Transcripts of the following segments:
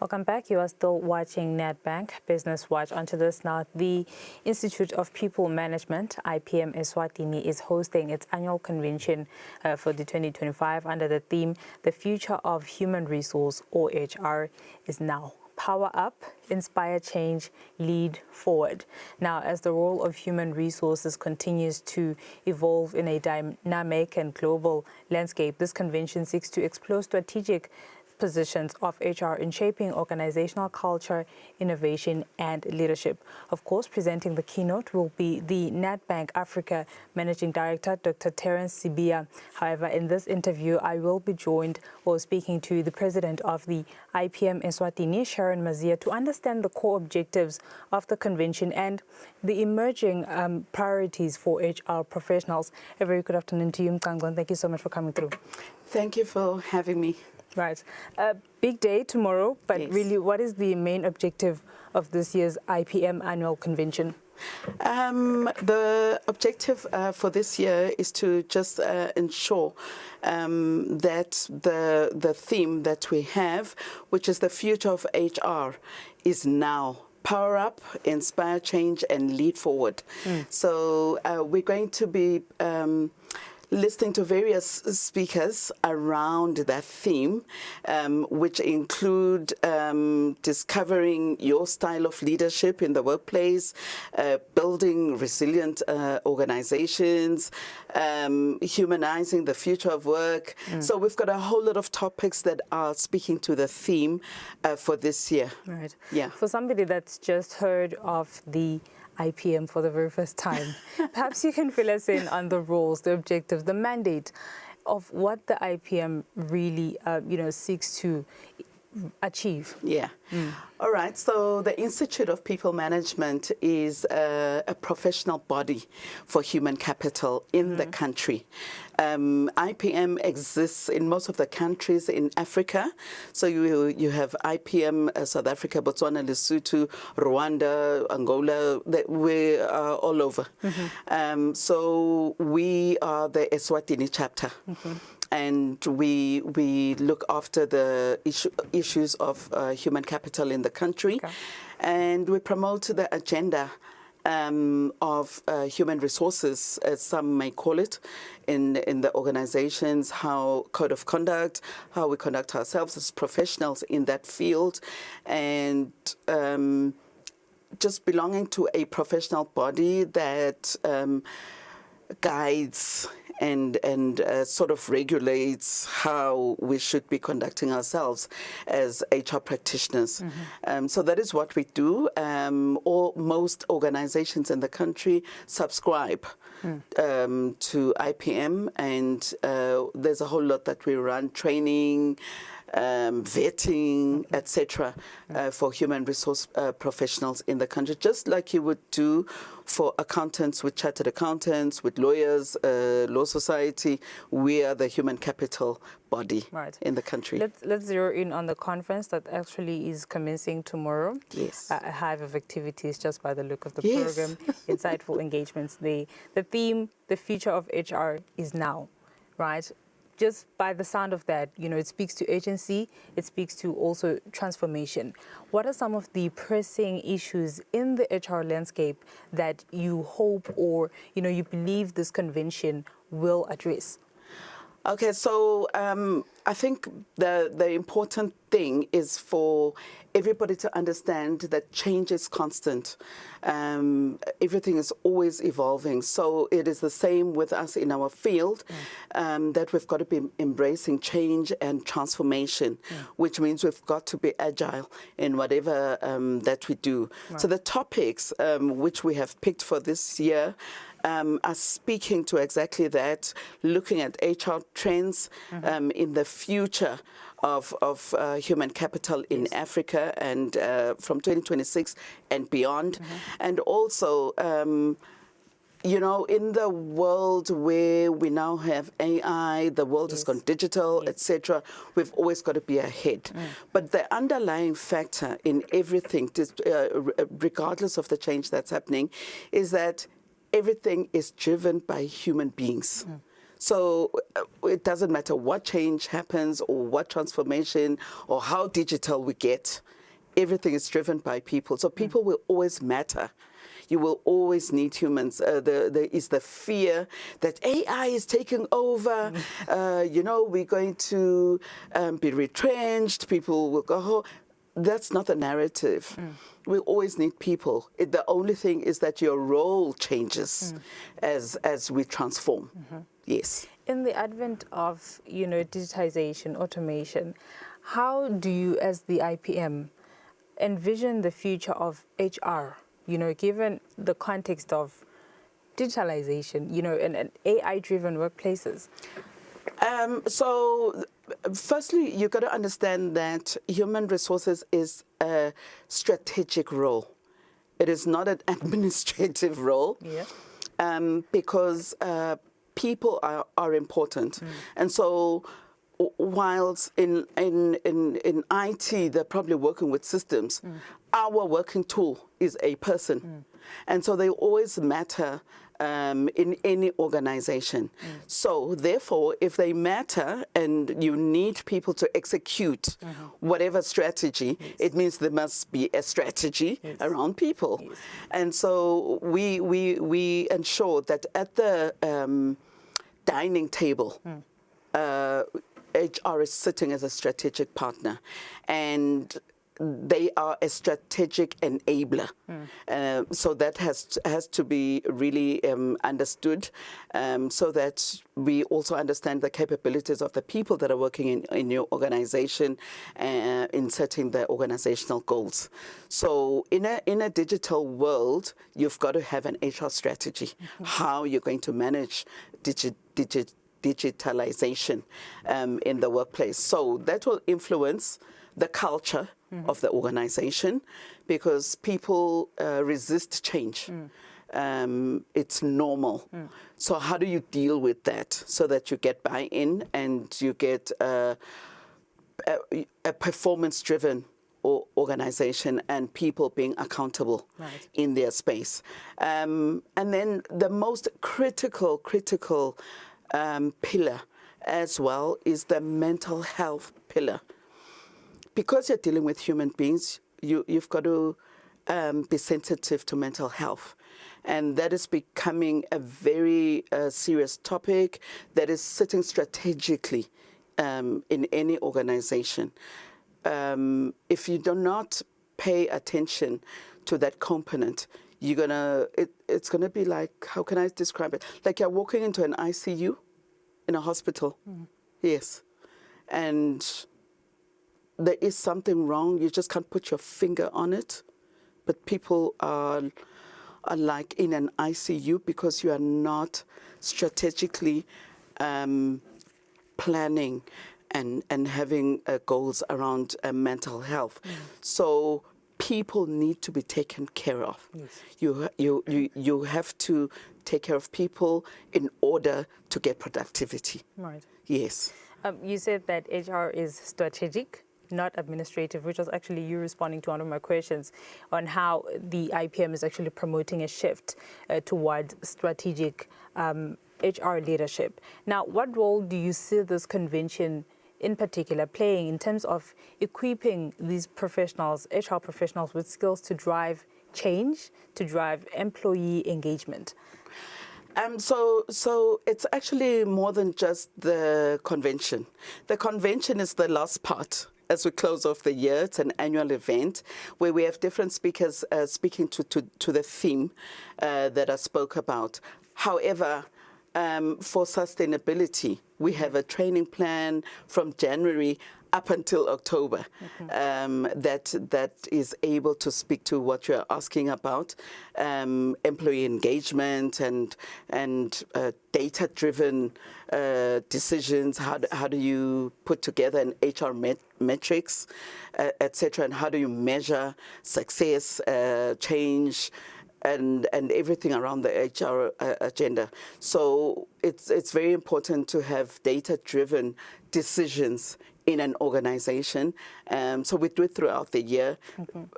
Welcome back. You are still watching Nedbank Business Watch. Onto this now. The Institute of People Management, IPM Eswatini, is hosting its annual convention for the 2025 under the theme, The Future of Human Resource, or HR, is now. Power up, inspire change, lead forward. Now, as the role of human resources continues to evolve in a dynamic and global landscape, this convention seeks to explore strategic positions of HR in shaping organizational culture, innovation, and leadership. Of course, presenting the keynote will be the Nedbank Africa Managing Director, Dr. Terence Sibia. However, in this interview, I will be joined or speaking to the President of the IPM Eswatini, Sharon Mazia, to understand the core objectives of the convention and the emerging priorities for HR professionals. A very good afternoon to you, Mkangwan. Thank you so much for coming through. Thank you for having me. Right. A big day tomorrow, but Yes. Really, what is the main objective of this year's IPM Annual Convention? The objective for this year is to just ensure that the theme that we have, which is the future of HR, is now. Power up, inspire change, and lead forward. So we're going to be listening to various speakers around that theme, which include discovering your style of leadership in the workplace, building resilient organizations, humanizing the future of work. So we've got a whole lot of topics that are speaking to the theme for this year. Right. Yeah. For somebody that's just heard of the IPM for the very first time, perhaps you can fill us in on the roles, the objectives, the mandate of what the IPM really, seeks to achieve. Yeah. All right. So the Institute of People Management is a professional body for human capital in the country. IPM exists in most of the countries in Africa. So you have IPM South Africa, Botswana, Lesotho, Rwanda, Angola. We are all over. So we are the Eswatini chapter. And we look after the issues of human capital in the country, and we promote the agenda of human resources, as some may call it, in the organizations, how code of conduct, how we conduct ourselves as professionals in that field, and just belonging to a professional body that guides and sort of regulates how we should be conducting ourselves as HR practitioners. So that is what we do. Most organizations in the country subscribe to IPM, and there's a whole lot that we run, training, vetting, etc., for human resource professionals in the country, just like you would do for accountants, with chartered accountants, with lawyers, law society. We are the human capital body in the country. Let's zero in on the conference that actually is commencing tomorrow. Yes. A hive of activities just by the look of the program, insightful engagements. The theme, the future of HR, is now, right? Just by the sound of that, it speaks to agency, it speaks to also transformation. What are some of the pressing issues in the HR landscape that you hope or, you believe this convention will address? Okay, so I think the important thing is for everybody to understand that change is constant. Everything is always evolving. So it is the same with us in our field, that we've got to be embracing change and transformation, which means we've got to be agile in whatever that we do. So the topics which we have picked for this year are speaking to exactly that, looking at HR trends in the future of human capital in Africa and from 2026 and beyond. And also, in the world where we now have AI, the world has gone digital, etc., we've always got to be ahead. But the underlying factor in everything, regardless of the change that's happening, is that everything is driven by human beings. So it doesn't matter what change happens or what transformation or how digital we get, everything is driven by people. So people will always matter. You will always need humans. There is the fear that AI is taking over. We're going to be retrenched. People will go home. That's not the narrative. We always need people. The only thing is that your role changes as we transform. Yes. In the advent of, digitization, automation, how do you, as the IPM, envision the future of HR, given the context of digitalization, and AI-driven workplaces? So firstly, you've got to understand that human resources is a strategic role. It is not an administrative role. Yeah. Because people are important. And so whilst in IT, they're probably working with systems, our working tool is a person. And so they always matter in any organization. So therefore, if they matter and you need people to execute whatever strategy, it means there must be a strategy around people. And so we ensure that at the dining table, HR is sitting as a strategic partner, and they are a strategic enabler. So that has to be really understood, so that we also understand the capabilities of the people that are working in your organization in setting their organizational goals. So in a digital world, you've got to have an HR strategy, how you're going to manage digitalization in the workplace. So that will influence the culture of the organization, because people resist change. It's normal. So how do you deal with that so that you get buy-in and you get a performance-driven organization and people being accountable in their space? And then the most critical pillar as well is the mental health pillar. Because you're dealing with human beings, you've got to be sensitive to mental health. And that is becoming a very serious topic that is sitting strategically in any organization. If you do not pay attention to that component, it's gonna be like, how can I describe it? Like you're walking into an ICU in a hospital. Yes. And there is something wrong. You just can't put your finger on it. But people are like in an ICU because you are not strategically planning and having goals around mental health. So people need to be taken care of. You have to take care of people in order to get productivity. Right. Yes. You said that HR is strategic, not administrative, which was actually you responding to one of my questions on how the IPM is actually promoting a shift towards strategic HR leadership. Now, what role do you see this convention in particular playing in terms of equipping these professionals, HR professionals, with skills to drive change, to drive employee engagement? So it's actually more than just the convention. The convention is the last part. As we close off the year, it's an annual event where we have different speakers speaking to the theme that I spoke about. However, for sustainability, we have a training plan from January up until October that is able to speak to what you're asking about, employee engagement and data-driven decisions. How do you put together an HR metrics, etc., and how do you measure success, change, and everything around the HR agenda. So it's very important to have data-driven decisions in an organization. So we do it throughout the year.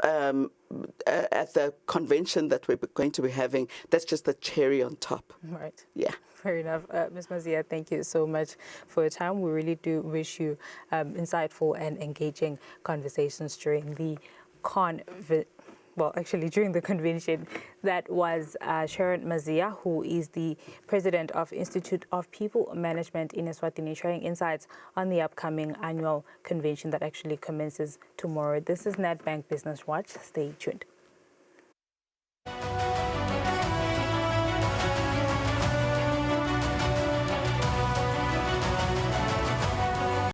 At the convention that we're going to be having, that's just the cherry on top. Right. Yeah. Fair enough. Ms. Mazia, thank you so much for your time. We really do wish you insightful and engaging conversations during the during the convention. That was Sharon Mazia, who is the president of Institute of People Management in Eswatini, sharing insights on the upcoming annual convention that actually commences tomorrow. This is Nedbank Business Watch. Stay tuned.